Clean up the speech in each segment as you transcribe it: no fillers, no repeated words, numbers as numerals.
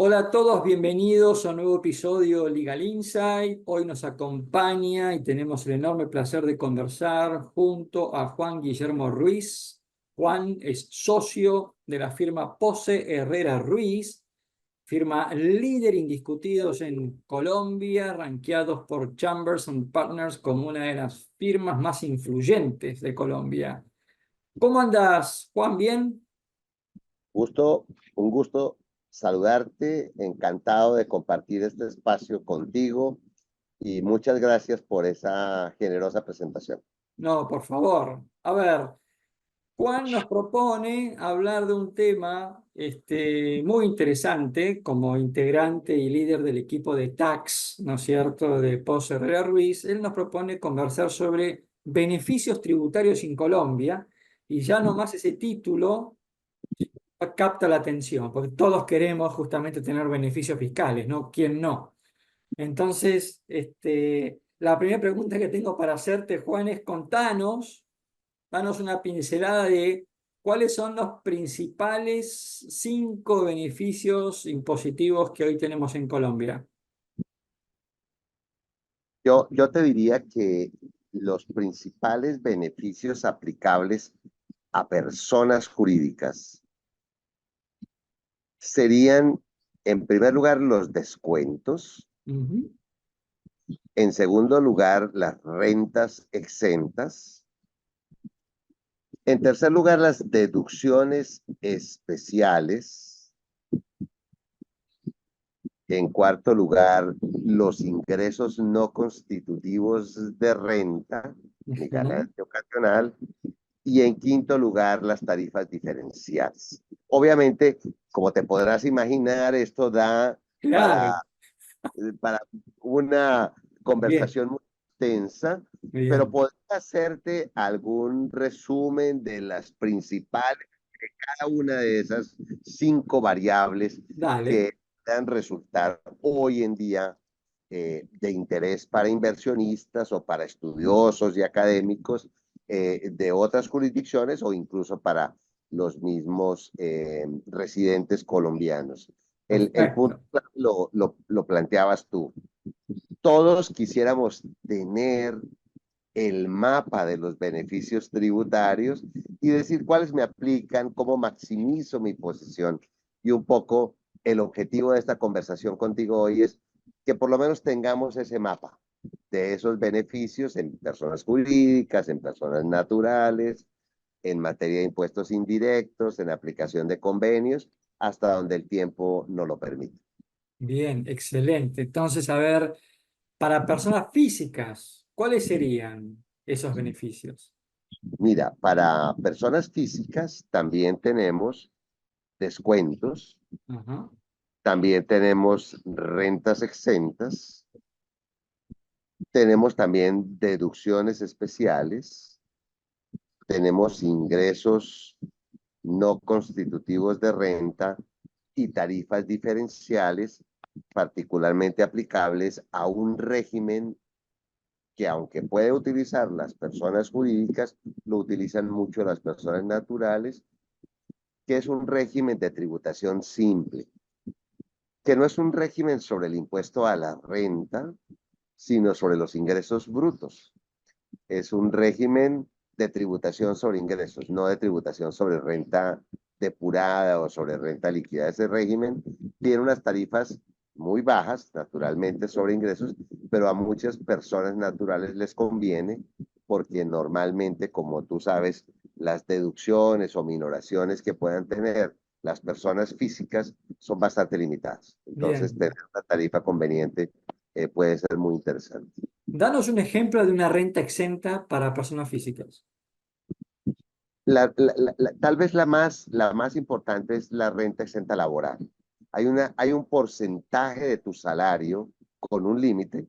Hola a todos, bienvenidos a un nuevo episodio de Legal Insight. Hoy nos acompaña y tenemos el enorme placer de conversar junto a Juan Guillermo Ruiz. Juan es socio de la firma Pose Herrera Ruiz, firma líder indiscutidos en Colombia, rankeados por Chambers and Partners como una de las firmas más influyentes de Colombia. ¿Cómo andas, Juan? ¿Bien? Gusto, un gusto saludarte, encantado de compartir este espacio contigo y muchas gracias por esa generosa presentación. No, por favor. A ver. Juan nos propone hablar de un tema muy interesante como integrante y líder del equipo de tax, ¿no es cierto?, de Pose Herrera Ruiz. Él nos propone conversar sobre beneficios tributarios en Colombia y ya nomás ese título capta la atención, porque todos queremos justamente tener beneficios fiscales, ¿no? ¿Quién no? Entonces, la primera pregunta que tengo para hacerte, Juan, es contanos. Danos una pincelada de cuáles son los principales 5 beneficios impositivos que hoy tenemos en Colombia. Yo te diría que los principales beneficios aplicables a personas jurídicas serían, en primer lugar, los descuentos, Ujú. en segundo lugar, las rentas exentas, en tercer lugar, las deducciones especiales. En cuarto lugar, los ingresos no constitutivos de renta ni Ujú. ganancia ocasional. Y en quinto lugar, las tarifas diferenciales. Obviamente, como te podrás imaginar, esto da Claro, para una bien, conversación muy extensa, pero bien. podría hacerte algún resumen de las principales, de cada una de esas 5 variables Dale. que puedan resultar hoy en día de interés para inversionistas o para estudiosos y académicos de otras jurisdicciones o incluso para los mismos residentes colombianos. El punto Perfecto. lo planteabas tú. Todos quisiéramos tener el mapa de los beneficios tributarios y decir cuáles me aplican, cómo maximizo mi posición. Y un poco el objetivo de esta conversación contigo hoy es que por lo menos tengamos ese mapa de esos beneficios en personas jurídicas, en personas naturales, en materia de impuestos indirectos, en aplicación de convenios, hasta donde el tiempo no lo permite. Bien, excelente. Entonces, a ver, para personas físicas, ¿cuáles serían esos beneficios? Mira, para personas físicas también tenemos descuentos, Ajá. también tenemos rentas exentas, tenemos también deducciones especiales, tenemos ingresos no constitutivos de renta y tarifas diferenciales particularmente aplicables a un régimen que aunque puede utilizar las personas jurídicas, lo utilizan mucho las personas naturales, que es un régimen de tributación simple, que no es un régimen sobre el impuesto a la renta, sino sobre los ingresos brutos. Es un régimen de tributación sobre ingresos, no de tributación sobre renta depurada o sobre renta líquida. Ese régimen tiene unas tarifas muy bajas, naturalmente, sobre ingresos, pero a muchas personas naturales les conviene porque normalmente, como tú sabes, las deducciones o minoraciones que puedan tener las personas físicas son bastante limitadas. Entonces, Bien. tener una tarifa conveniente puede ser muy interesante. Danos un ejemplo de una renta exenta para personas físicas. Tal vez la más importante es la renta exenta laboral. Hay un porcentaje de tu salario con un límite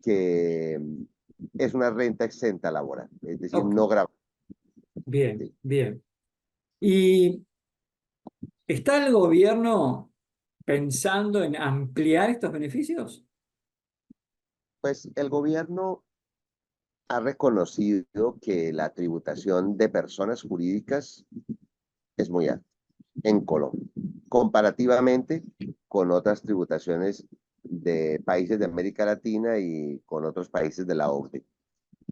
que es una renta exenta laboral, es decir, Ok, no grabada. bien, bien. ¿Y está el gobierno pensando en ampliar estos beneficios? Pues el gobierno ha reconocido que la tributación de personas jurídicas es muy alta en Colombia. comparativamente con otras tributaciones de países de América Latina y con otros países de la OCDE.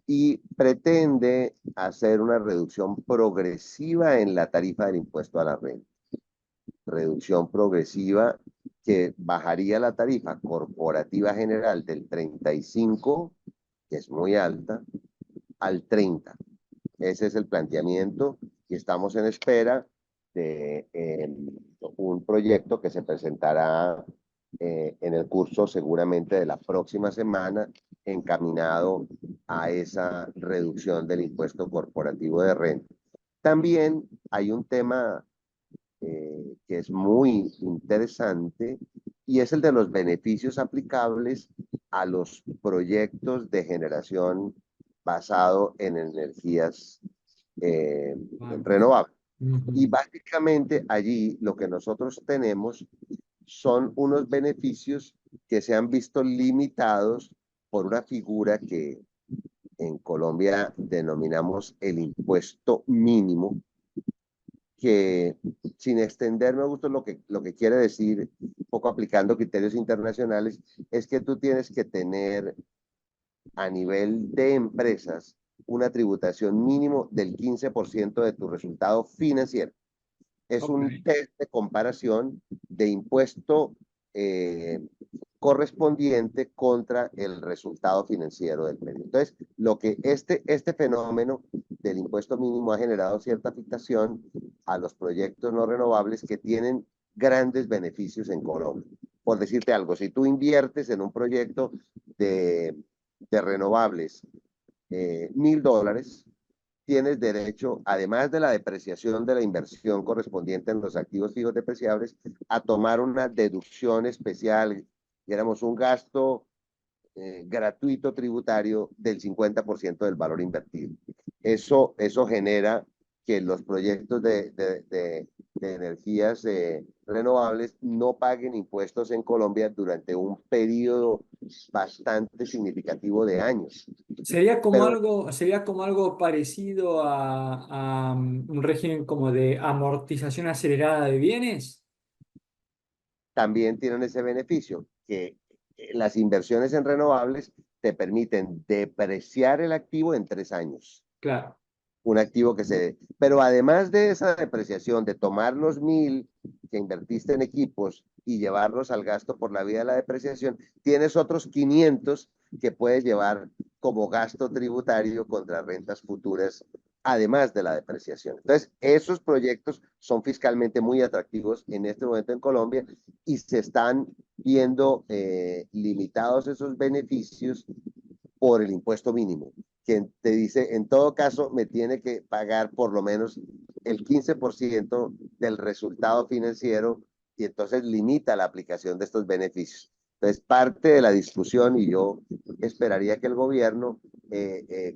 Y pretende hacer una reducción progresiva en la tarifa del impuesto a la renta. Reducción progresiva que bajaría la tarifa corporativa general del 35, que es muy alta, al 30. Ese es el planteamiento y estamos en espera de un proyecto que se presentará en el curso seguramente de la próxima semana, encaminado a esa reducción del impuesto corporativo de renta. También hay un tema que es muy interesante y es el de los beneficios aplicables a los proyectos de generación basado en energías renovables. Y básicamente allí lo que nosotros tenemos son unos beneficios que se han visto limitados por una figura que en Colombia denominamos el impuesto mínimo, que sin extenderme a gusto lo que quiere decir, un poco aplicando criterios internacionales, es que tú tienes que tener a nivel de empresas una tributación mínimo del 15% de tu resultado financiero. Es un test de comparación de impuesto correspondiente contra el resultado financiero del medio. Entonces, lo que este fenómeno del impuesto mínimo ha generado cierta afectación a los proyectos no renovables que tienen grandes beneficios en Colombia. Por decirte algo, si tú inviertes en un proyecto de renovables $1.000, tienes derecho, además de la depreciación de la inversión correspondiente en los activos fijos depreciables, a tomar una deducción especial, digamos, un gasto gratuito tributario del 50% del valor invertido. Eso genera que los proyectos de energías renovables no paguen impuestos en Colombia durante un periodo bastante significativo de años. Pero Sería como algo parecido a un régimen como de amortización acelerada de bienes. también tienen ese beneficio, que las inversiones en renovables te permiten depreciar el activo en 3 años. Claro. Un activo que se... Pero además de esa depreciación, de tomar los 1.000 que invertiste en equipos y llevarlos al gasto por la vía de la depreciación, tienes otros 500 que puedes llevar como gasto tributario contra rentas futuras, además de la depreciación. Entonces, esos proyectos son fiscalmente muy atractivos en este momento en Colombia y se están viendo limitados esos beneficios por el impuesto mínimo, que te dice, en todo caso, me tiene que pagar por lo menos el 15% del resultado financiero y entonces limita la aplicación de estos beneficios. Entonces, parte de la discusión, y yo esperaría que el gobierno,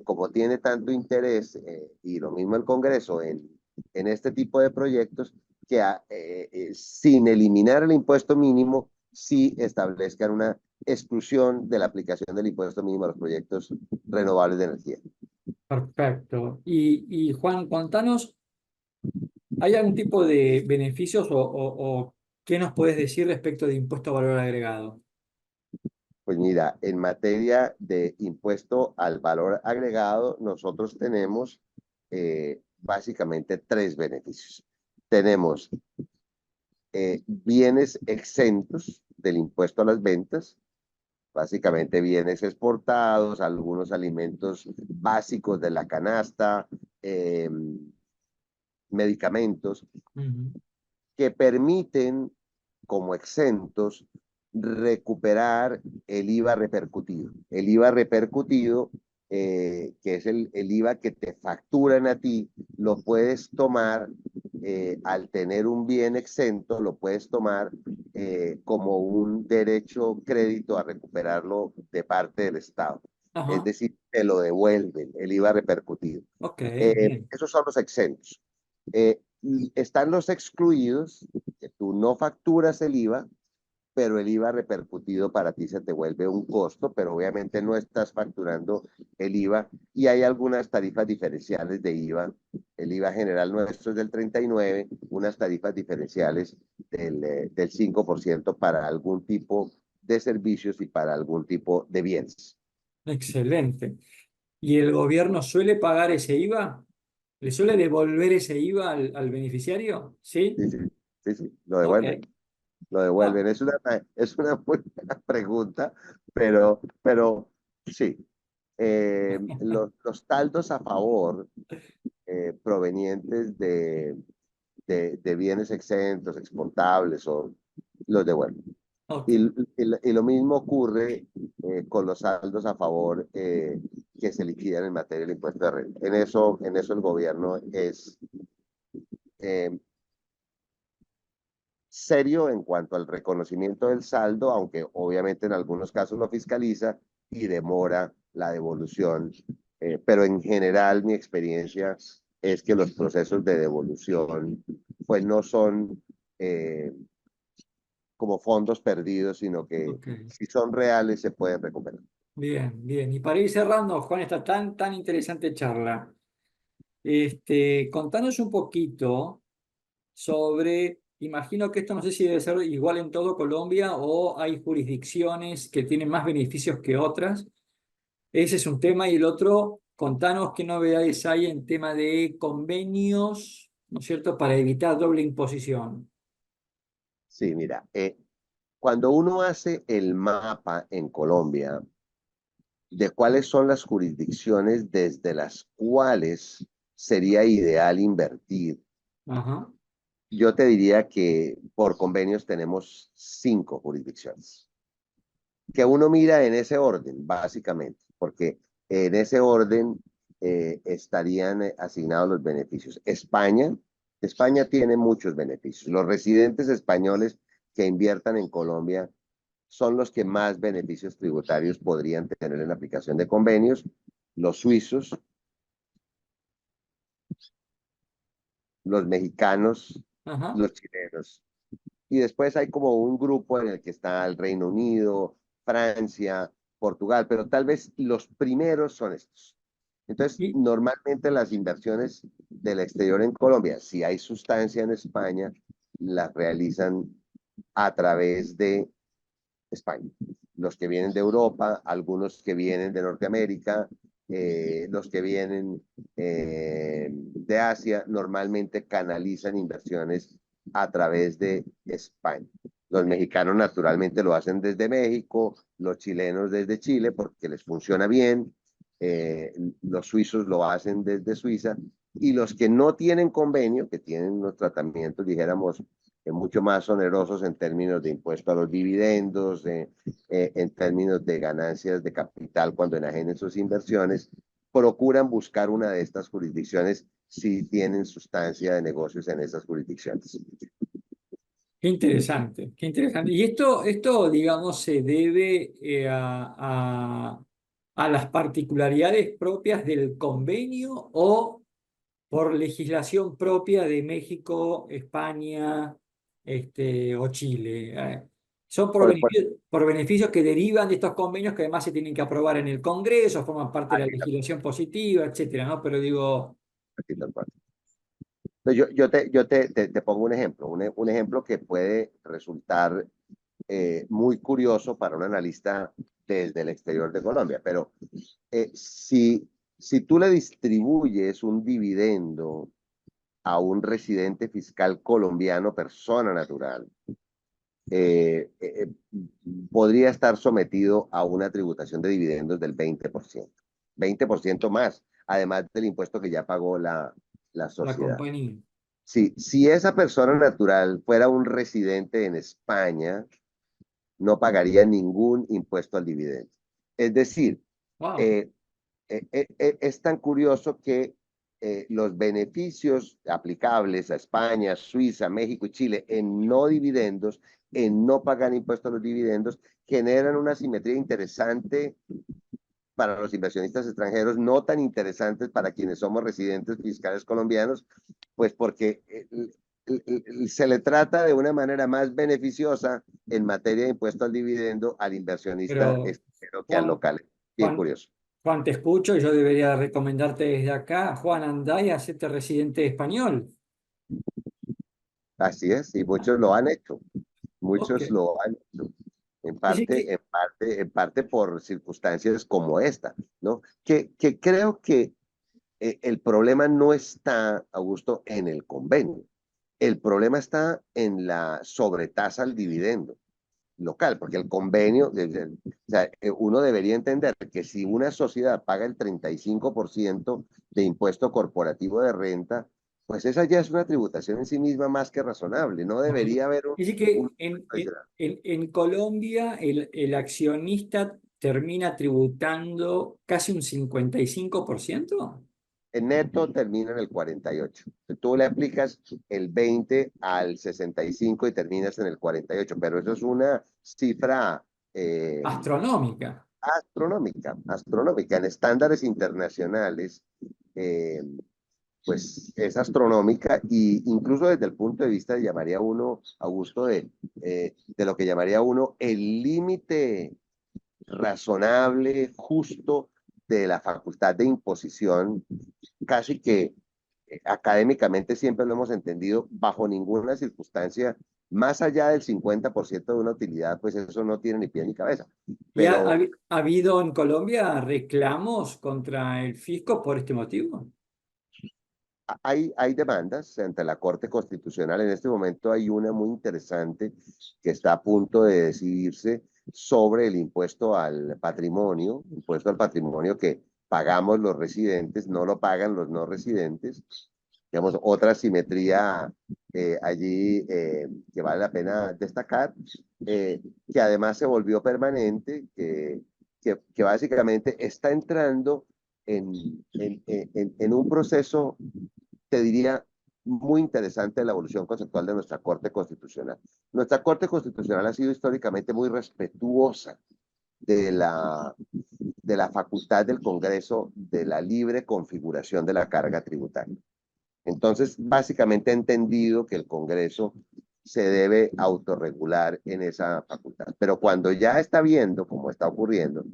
como tiene tanto interés, y lo mismo el Congreso, en este tipo de proyectos, que sin eliminar el impuesto mínimo, sí establezcan una exclusión de la aplicación del impuesto mínimo a los proyectos renovables de energía. Perfecto. Y Juan, contanos, ¿hay algún tipo de beneficios o qué nos puedes decir respecto de impuesto a valor agregado? Pues mira, en materia de impuesto al valor agregado, nosotros tenemos básicamente 3 beneficios. Tenemos bienes exentos del impuesto a las ventas, básicamente bienes exportados, algunos alimentos básicos de la canasta, medicamentos, que permiten como exentos recuperar el IVA repercutido. El IVA repercutido, que es el IVA que te facturan a ti, lo puedes tomar al tener un bien exento, lo puedes tomar como un derecho crédito a recuperarlo de parte del Estado. Es Ajá. decir, te lo devuelven, el IVA repercutido. Ok, bien. Esos son los exentos. Están los excluidos, que tú no facturas el IVA, pero el IVA repercutido para ti se te vuelve un costo, pero obviamente no estás facturando el IVA y hay algunas tarifas diferenciales de IVA el IVA general nuestro es del 39, unas tarifas diferenciales del 5% para algún tipo de servicios y para algún tipo de bienes. Excelente. ¿Y el gobierno suele pagar ese IVA? ¿Le suele devolver ese IVA al beneficiario? ¿Sí? Sí, sí, sí, sí, lo Ok. devuelven. Lo Ah, devuelven. Es una buena pregunta, pero sí. Los saldos a favor provenientes de bienes exentos, exportables, o los devuelven. ok. Y lo mismo ocurre con los saldos a favor que se liquidan en materia del impuesto de renta. En eso el gobierno es eh, serio en cuanto al reconocimiento del saldo, aunque obviamente en algunos casos lo fiscaliza y demora la devolución. Pero en general mi experiencia es que los procesos de devolución pues no son como fondos perdidos, sino que Ok. si son reales se pueden recuperar. Bien, bien. Y para ir cerrando, Juan, esta tan interesante charla, contanos un poquito sobre, imagino que esto no sé si debe ser igual en todo Colombia o hay jurisdicciones que tienen más beneficios que otras. Ese es un tema. Y el otro, contanos qué novedades hay en tema de convenios, ¿no es cierto?, para evitar doble imposición. Sí, mira, cuando uno hace el mapa en Colombia de cuáles son las jurisdicciones desde las cuales sería ideal invertir, Ajá. yo te diría que por convenios tenemos 5 jurisdicciones, que uno mira en ese orden, básicamente, porque en ese orden estarían asignados los beneficios. España tiene muchos beneficios. Los residentes españoles que inviertan en Colombia son los que más beneficios tributarios podrían tener en la aplicación de convenios. Los suizos, los mexicanos, Ajá. los chilenos. Y después hay como un grupo en el que está el Reino Unido, Francia, Portugal, pero tal vez los primeros son estos. Entonces, Y, normalmente las inversiones del exterior en Colombia, si hay sustancia en España, las realizan a través de España. Los que vienen de Europa, algunos que vienen de Norteamérica, los que vienen de Asia, normalmente canalizan inversiones a través de España. Los mexicanos naturalmente lo hacen desde México, los chilenos desde Chile porque les funciona bien, los suizos lo hacen desde Suiza, y los que no tienen convenio, que tienen unos tratamientos, dijéramos, mucho más onerosos en términos de impuesto a los dividendos, en términos de ganancias de capital cuando enajenen sus inversiones, procuran buscar una de estas jurisdicciones si tienen sustancia de negocios en esas jurisdicciones. qué interesante, qué interesante. Y esto digamos, se debe a las particularidades propias del convenio o por legislación propia de México, España, o Chile. Son Por, por, por beneficios que derivan de estos convenios que además se tienen que aprobar en el Congreso, forman parte de la aquí, legislación positiva, etcétera, ¿no? Pero digo, aquí, yo te pongo un ejemplo, un ejemplo que puede resultar muy curioso para un analista desde el exterior de Colombia, pero si tú le distribuyes un dividendo a un residente fiscal colombiano, persona natural, eh, eh, podría estar sometido a una tributación de dividendos del 20% más, además del impuesto que ya pagó la la sociedad. compañía. Si esa persona natural fuera un residente en España, no pagaría ningún impuesto al dividendo. Es decir, Wow. eh, es tan curioso que los beneficios aplicables a España, Suiza, México y Chile en no dividendos, en no pagar impuestos a los dividendos, generan una simetría interesante para los inversionistas extranjeros, no tan interesantes para quienes somos residentes fiscales colombianos, pues porque se le trata de una manera más beneficiosa en materia de impuesto al dividendo al inversionista Pero, extranjero que al Juan, local. Bien Juan, curioso. Juan, te escucho y yo debería recomendarte desde acá. Juan, andá y hacete residente español. Así es, y muchos lo han hecho, Ok. muchos lo han hecho, Dice que, en parte por circunstancias como esta, ¿no? Que creo que el problema no está, Augusto, en el convenio. El problema está en la sobretasa al dividendo local, porque el convenio, o sea, uno debería entender que si una sociedad paga el 35% de impuesto corporativo de renta, pues esa ya es una tributación en sí misma más que razonable. No ok. debería haber Dice un que en Colombia el accionista termina tributando casi un 55%. el neto termina en el 48. Tú le aplicas el 20 al 65 y terminas en el 48, pero eso es una cifra Astronómica. astronómica, astronómica. En estándares internacionales, eh, pues es astronómica y incluso desde el punto de vista, llamaría uno, Augusto, de lo que llamaría uno el límite razonable, justo de la facultad de imposición, casi que académicamente siempre lo hemos entendido, bajo ninguna circunstancia, más allá del 50% de una utilidad, pues eso no tiene ni pie ni cabeza. ¿Y Pero ha habido en Colombia reclamos contra el fisco por este motivo? hay demandas ante la Corte Constitucional. En este momento hay una muy interesante que está a punto de decidirse sobre el impuesto al patrimonio que pagamos los residentes, no lo pagan los no residentes. Digamos, otra simetría allí que vale la pena destacar, que además se volvió permanente, que básicamente está entrando en un proceso, te diría, muy interesante la evolución conceptual de nuestra Corte Constitucional. Nuestra Corte Constitucional ha sido históricamente muy respetuosa de la facultad del Congreso de la libre configuración de la carga tributaria. Entonces, básicamente he entendido que el Congreso se debe autorregular en esa facultad. Pero cuando ya está viendo, como está ocurriendo,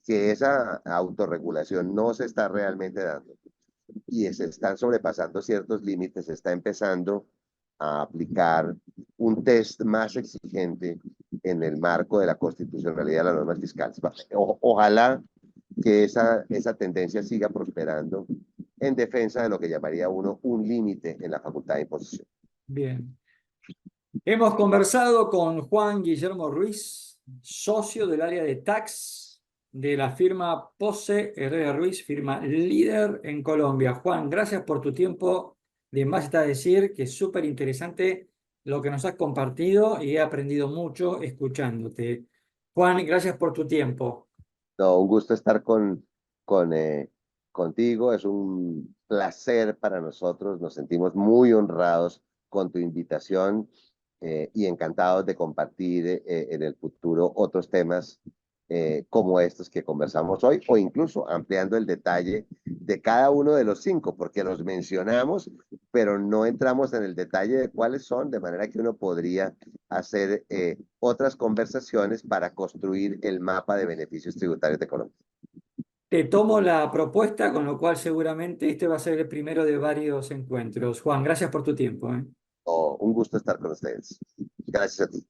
que esa autorregulación no se está realmente dando y se están sobrepasando ciertos límites, se está empezando a aplicar un test más exigente en el marco de la constitucionalidad de las normas fiscales. Ojalá que esa tendencia siga prosperando en defensa de lo que llamaría uno un límite en la facultad de imposición. Bien. Hemos conversado con Juan Guillermo Ruiz, socio del área de tax de la firma Pose Herrera Ruiz, firma líder en Colombia. Juan, gracias por tu tiempo. De más está decir que es súper interesante lo que nos has compartido y he aprendido mucho escuchándote. Juan, gracias por tu tiempo. No, un gusto estar con, contigo, es un placer para nosotros, nos sentimos muy honrados con tu invitación y encantados de compartir en el futuro otros temas como estos que conversamos hoy, o incluso ampliando el detalle de cada uno de los cinco, porque los mencionamos, pero no entramos en el detalle de cuáles son, de manera que uno podría hacer otras conversaciones para construir el mapa de beneficios tributarios de Colombia. Te tomo la propuesta, con lo cual seguramente este va a ser el primero de varios encuentros. Juan, gracias por tu tiempo, ¿eh? Oh, un gusto estar con ustedes. Gracias a ti.